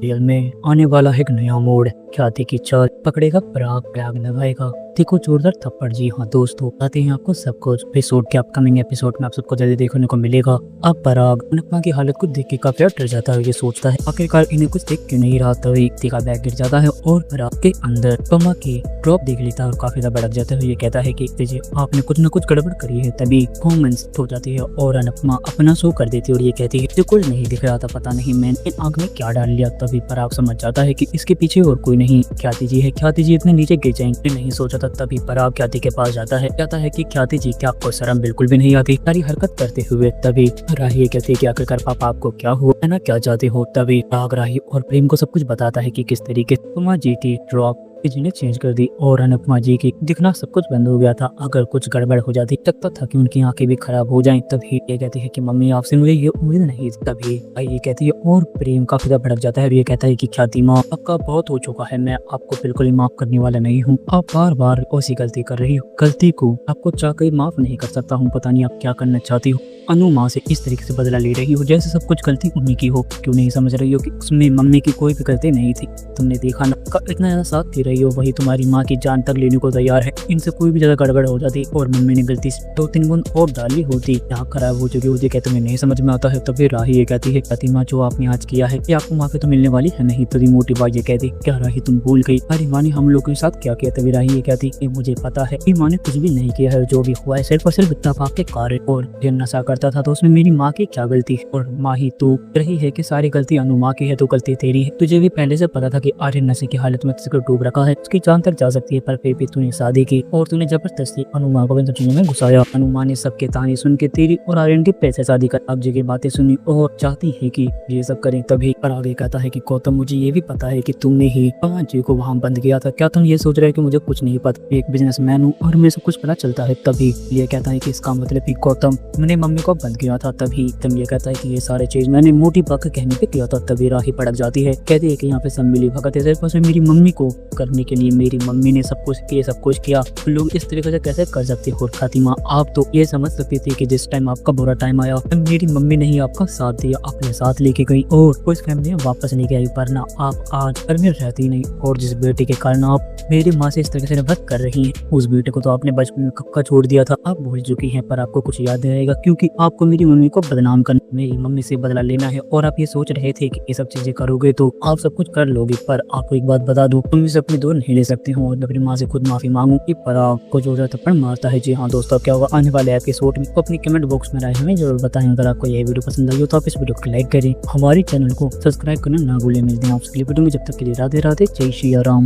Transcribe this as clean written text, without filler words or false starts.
Real में आने वाला है एक नया मोड़। ख्याति की चाल पकड़ेगा, पराग लगाएगा, देखो जोरदार थप्पड़। जी हाँ दोस्तों, आते हैं आपको सब कुछ एपिसोड के अपकमिंग एपिसोड में आप सबको जल्दी देखने को मिलेगा। अब पराग अनुपमा की हालत को देख के काफी डर जाता है। ये सोचता है आखिरकार इन्हें कुछ देख क्यों नहीं रहा। तभी युक्ति का बैग गिर जाता है और पराग के अंदर पमा की ड्रॉप देख लेता है और काफी ज्यादा भड़क जाता है। ये कहता है कि युक्ति जी आपने कुछ न कुछ गड़बड़ करी है। तभी कॉमेंट्स हो जाती है और अनुपमा अपना शो कर देती है और ये कहती है मुझे कुछ नहीं दिख रहा था, पता नहीं मैंने इन आग में क्या डाल लिया। तभी पराग समझ जाता है कि इसके पीछे और कोई नहीं ख्याति जी है। ख्याति जी इतने नीचे गिर जाएंगे नहीं सोचा था। तभी पराग ख्याति के पास जाता है, कहता है कि ख्याति जी क्या आपको शर्म बिल्कुल भी नहीं आती सारी हरकत करते हुए। तभी राही कहती है कि आखिरकार पापा आपको क्या हुआ है ना, क्या चाहते हो। तभी पराग राही और प्रेम को सब कुछ बताता है कि किस तरीके से जी की ड्रॉप जिन्हें चेंज कर दी और अनुपमा जी की दिखना सब कुछ बंद हो गया था। अगर कुछ गड़बड़ हो जाती लगता था कि उनकी आंखें भी खराब हो जाएं। तभी ये कहती है कि मम्मी आपसे मुझे ये उम्मीद नहीं थी। तभी ये कहती है और प्रेम काफी ज्यादा भड़क जाता है। ये कहता है कि ख्याति माँ आपका बहुत हो चुका है, मैं आपको बिल्कुल ही माफ करने वाला नहीं हूँ। आप बार बार ऐसी गलती कर रही हो, गलती को आपको चाहकर माफ नहीं कर सकता हूँ। पता नहीं आप क्या करना चाहती हो। अनु माँ से इस तरीके से बदला ले रही हो जैसे सब कुछ गलती उन्हीं की हो। क्यों नहीं समझ रही हो कि उसमें मम्मी की कोई भी गलती नहीं थी। तुमने देखा ना इतना ज्यादा साथ दे रही हो, वही तुम्हारी माँ की जान तक लेने को तैयार है। इनसे कोई भी ज्यादा गड़बड़ हो जाती और मम्मी ने गलती से 2-3 बूंद और डाली होती यहाँ खराब हो चुकी होती। कहते तुम्हें नहीं समझ में आता है। तभी राही ये कहती है ख्याति माँ जो आपने आज किया है ये आपको माफी तो मिलने वाली है नहीं। तभी मोटी बात ये कहती क्या राही तुम भूल गई अरे माँ ने हम लोग के साथ क्या किया। तभी राही ये कहती मुझे पता है माँ ने कुछ भी नहीं किया है, जो भी हुआ है सिर्फ और सिर्फ इत्तेफाक के कारण। और ये नशा करता था तो उसमें मेरी माँ की क्या गलती है। और माँ ही तो रही है कि सारी गलती अनु माँ की है तो गलती तेरी है। तुझे भी पहले से पता था कि आर्यन नशे की हालत में तुझको डूब रखा है, उसकी जान तक जा सकती है, पर फिर भी तूने शादी की और तूने जबरदस्ती अनु माँ को चीजों में घुसाया। अनु माँ ने सबके ताने सुन के तेरी और आर्यन के पैसे शादी कर अब जगह बातें सुनी और चाहती है कि ये सब करें। तभी पर आगे कहता है कि गौतम मुझे ये भी पता है कि तुमने ही पवन जी को वहाँ बंद किया था। क्या तुम ये सोच रहे हो कि मुझे कुछ नहीं पता, एक बिजनेसमैन हूँ और मुझे सब कुछ पता चलता है। तभी ये कहता है कि इसका मतलब कि गौतम मैंने मम्मी को बंद किया था। तभी तुम ये कहता है कि ये सारे चीज मैंने मोटी बात कहने पे किया था। तभी राही भड़क जाती है, कहती है कि यहाँ पे सब मिली भगत है, सिर्फ मेरी मम्मी को करने के लिए मेरी मम्मी ने सब कुछ किया। लोग इस तरीके से कैसे कर सकते हो। ख्याति माँ आप तो ये समझ सकती थी कि जिस टाइम आपका बुरा टाइम आया मेरी मम्मी ने ही आपका साथ दिया, अपने साथ लेके गई और उस फैमिली में वापस लेके आई। पर ना आप आज घर में रहती नहीं और जिस बेटे के कारण आप मेरी माँ से इस तरीके से नफरत कर रही हैं, उस बेटे को तो आपने बचपन में कब का छोड़ दिया था। आप भूल चुकी हैं पर आपको कुछ याद रहेगा क्योंकि आपको मेरी मम्मी को बदनाम करना, मेरी मम्मी से बदला लेना है। और आप ये सोच रहे थे कि ये सब चीजें करोगे तो आप सब कुछ कर लोगे। पर आपको एक बात बता दूं, तुम इसे अपनी दूर नहीं ले सकते हो और अपनी माँ से खुद माफी मांगू कि पराग को जो थप्पड़ मारता है। जी हाँ दोस्तों, क्या होगा आने वाले एपिसोड में अपनी कमेंट बॉक्स में राय हमें जरूर बताएं। अगर आपको यह वीडियो पसंद आई हो तो आप इस वीडियो को लाइक करें, हमारे चैनल को सब्सक्राइब करना ना भूलें। मिलते हैं आपसे अगली वीडियो में, जब तक के लिए राधे राधे, जय श्री राम।